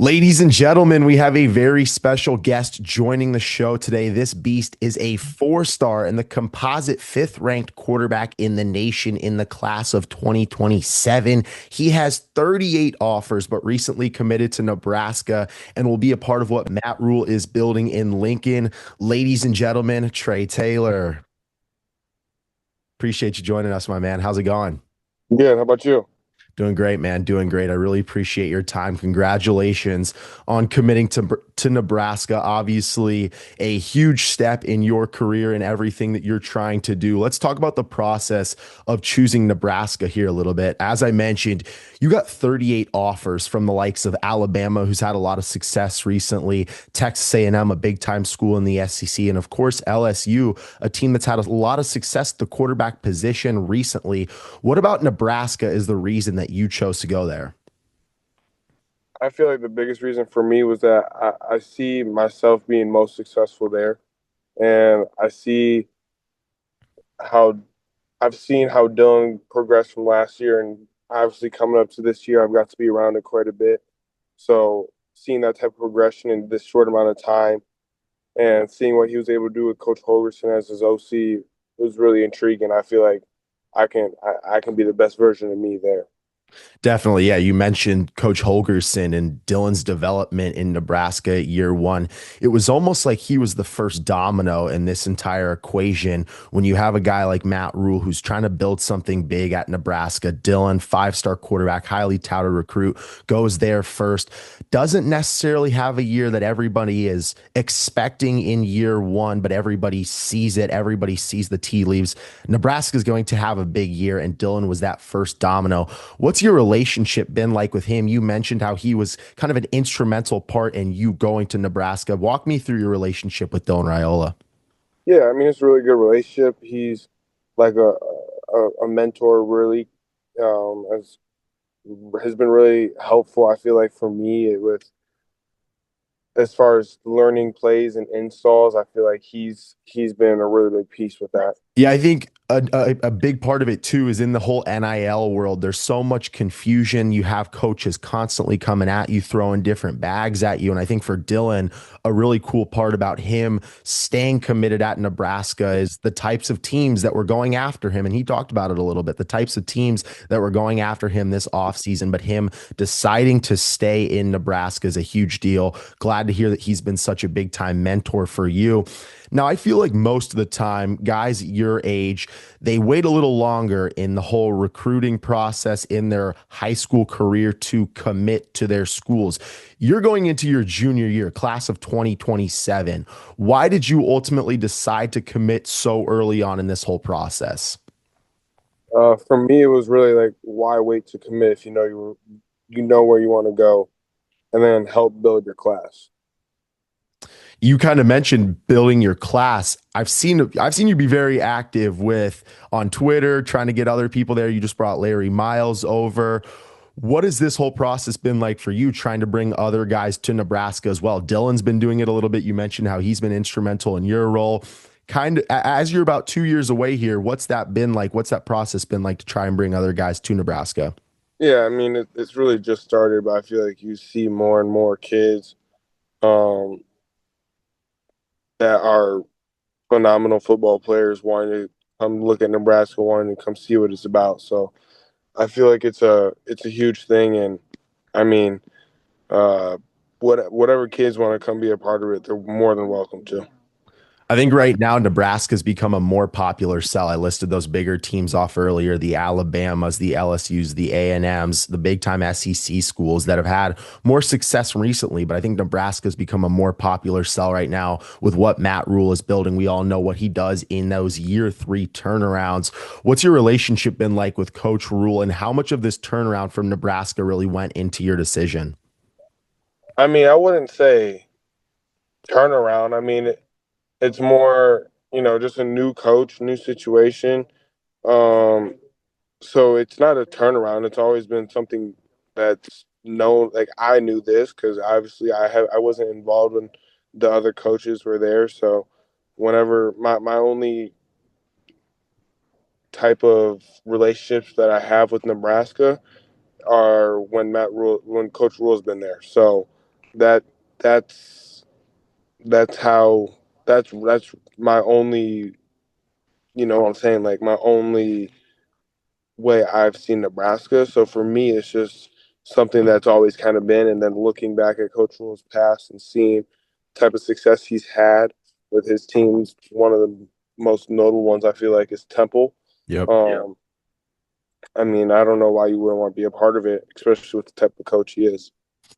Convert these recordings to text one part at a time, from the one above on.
Ladies and gentlemen, we have a very special guest joining the show today. This beast is a four-star and the composite fifth-ranked quarterback in the nation in the class of 2027. He has 38 offers, but recently committed to Nebraska and will be a part of what Matt Rule is building in Lincoln. Ladies and gentlemen, Trae Taylor. Appreciate you joining us, my man. How's it going? Good. How about you? Doing great, man. Doing great. I really appreciate your time. Congratulations on committing to Nebraska. Obviously, a huge step in your career and everything that you're trying to do. Let's talk about the process of choosing Nebraska here a little bit. As I mentioned, you got 38 offers from the likes of Alabama, who's had a lot of success recently, Texas A&M, a big-time school in the SEC, and of course LSU, a team that's had a lot of success at the quarterback position recently. What about Nebraska is the reason that you chose to go there? I feel like the biggest reason for me was that I see myself being most successful there, and I see how I've seen how Dylan progressed from last year, and obviously coming up to this year, I've got to be around it quite a bit. So seeing that type of progression in this short amount of time, and seeing what he was able to do with Coach Holgerson as his OC was really intriguing. I feel like I can be the best version of me there. Definitely. Yeah. You mentioned Coach Holgerson and Dylan's development in Nebraska year one. It was almost like he was the first domino in this entire equation when you have a guy like Matt Rule who's trying to build something big at Nebraska. Dylan, five-star quarterback, highly touted recruit, goes there first. Doesn't necessarily have a year that everybody is expecting in year one, but everybody sees it. Everybody sees the tea leaves. Nebraska is going to have a big year, and Dylan was that first domino. What's your relationship been like with him? You mentioned how he was kind of an instrumental part in you going to Nebraska. Walk me through your relationship with Dylan Raiola. Yeah, I mean it's a really good relationship. He's like a mentor, really. Has been really helpful. I feel like for me, with as far as learning plays and installs, I feel like he's been a really big piece with that. Yeah, I think a big part of it too is in the whole NIL world. There's so much confusion. You have coaches constantly coming at you, throwing different bags at you. And I think for Dylan, a really cool part about him staying committed at Nebraska is the types of teams that were going after him. And he talked about it a little bit, the types of teams that were going after him this offseason, but him deciding to stay in Nebraska is a huge deal. Glad to hear that he's been such a big time mentor for you. Now, I feel like most of the time, guys your age, they wait a little longer in the whole recruiting process in their high school career to commit to their schools. You're going into your junior year, class of 2027. Why did you ultimately decide to commit so early on in this whole process? For me, it was really like why wait to commit if you know where you want to go, and then help build your class. You kind of mentioned building your class. I've seen you be very active with on Twitter, trying to get other people there. You just brought Larry Miles over. What has this whole process been like for you trying to bring other guys to Nebraska as well? Dylan's been doing it a little bit. You mentioned how he's been instrumental in your role. Kind of as you're about 2 years away here, what's that been like? What's that process been like to try and bring other guys to Nebraska? Yeah, I mean it's really just started, but I feel like you see more and more kids um, that are phenomenal football players wanting to come look at Nebraska, wanting to come see what it's about. So I feel like it's a huge thing, and I mean, uh, whatever kids want to come be a part of it, they're more than welcome to. I think right now Nebraska's become a more popular sell. I listed those bigger teams off earlier, the Alabamas, the LSUs, the A&Ms, the big time SEC schools that have had more success recently, but I think Nebraska's become a more popular sell right now with what Matt Rule is building. We all know what he does in those year three turnarounds. What's your relationship been like with Coach Rule, and how much of this turnaround from Nebraska really went into your decision? I mean, I wouldn't say turnaround. I mean, it's more, just a new coach, new situation. Um, so it's not a turnaround. It's always been something that's known. Like I knew this because obviously I wasn't involved when the other coaches were there. So whenever my only type of relationships that I have with Nebraska are when Coach Rule's been there. So that that's that's how that's my only, what I'm saying, like my only way I've seen Nebraska. So for me, it's just something that's always kind of been. And then looking back at Coach Rule's past and seeing the type of success he's had with his teams, one of the most notable ones I feel like is Temple. Yep. I mean, I don't know why you wouldn't want to be a part of it, especially with the type of coach he is.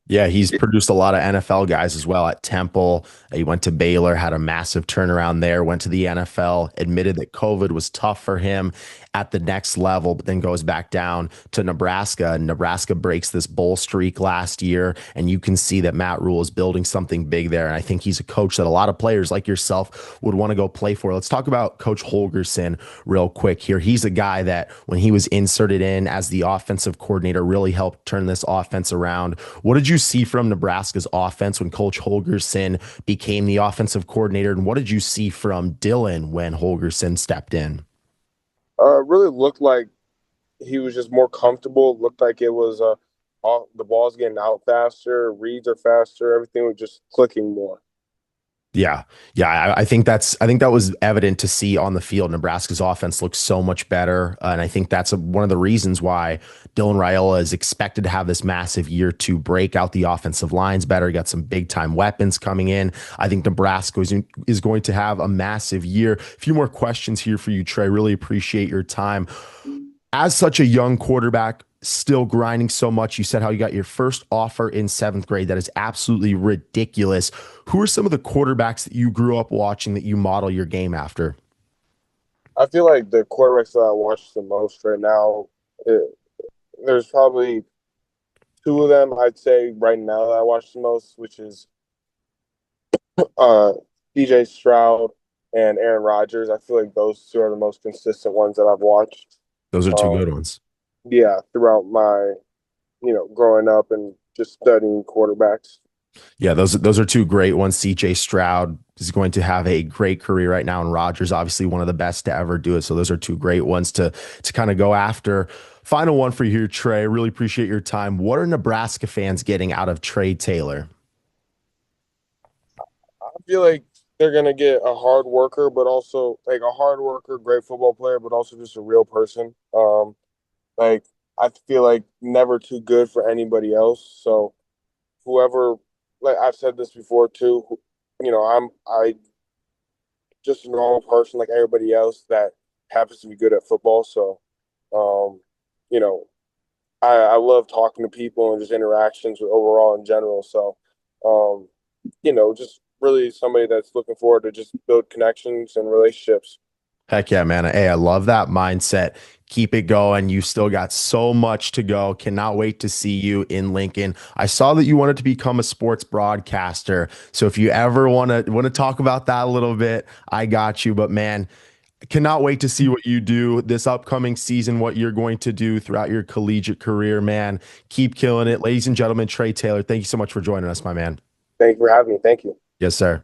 Yeah, he's produced a lot of NFL guys as well at Temple. He went to Baylor, had a massive turnaround there, went to the NFL, admitted that COVID was tough for him at the next level, but then goes back down to Nebraska. And Nebraska breaks this bowl streak last year. And you can see that Matt Rule is building something big there. And I think he's a coach that a lot of players like yourself would want to go play for. Let's talk about Coach Holgerson real quick here. He's a guy that when he was inserted in as the offensive coordinator, really helped turn this offense around. What did you see from Nebraska's offense when Coach Holgerson became the offensive coordinator? And what did you see from Dylan when Holgerson stepped in? Really looked like he was just more comfortable. Looked like it was all, the ball's getting out faster, reads are faster, everything was just clicking more. Yeah, yeah, I think that was evident to see on the field. Nebraska's offense looks so much better, and I think that's one of the reasons why Dylan Raiola is expected to have this massive year to break out the offensive lines better. He got some big time weapons coming in. I think Nebraska is going to have a massive year. A few more questions here for you, Trey. Really appreciate your time. As such a young quarterback, still grinding so much. You said how you got your first offer in seventh grade. That is absolutely ridiculous. Who are some of the quarterbacks that you grew up watching that you model your game after? I feel like the quarterbacks that I watch the most right now, it, there's probably two of them I'd say right now that I watch the most, which is uh, DJ Stroud and Aaron Rodgers. I feel like those two are the most consistent ones that I've watched. Those are two Um, good ones. yeah, throughout my, growing up and just studying quarterbacks. Yeah, those are two great ones. CJ Stroud is going to have a great career right now, and Rodgers obviously one of the best to ever do it. So those are two great ones to kind of go after. Final one for you here, Trey. Really appreciate your time. What are Nebraska fans getting out of Trae Taylor? I feel like they're gonna get a hard worker, but also like a hard worker, great football player, but also just a real person. Like I feel like never too good for anybody else. So whoever, like I've said this before too, I just a normal person like everybody else that happens to be good at football. So, um, you know, I love talking to people and just interactions with overall in general. So, um, just really somebody that's looking forward to just build connections and relationships. Heck yeah, man. Hey, I love that mindset. Keep it going. You still got so much to go. Cannot wait to see you in Lincoln. I saw that you wanted to become a sports broadcaster. So if you ever want to talk about that a little bit, I got you. But man, cannot wait to see what you do this upcoming season, what you're going to do throughout your collegiate career, man. Keep killing it. Ladies and gentlemen, Trae Taylor, thank you so much for joining us, my man. Thank you for having me. Thank you. Yes, sir.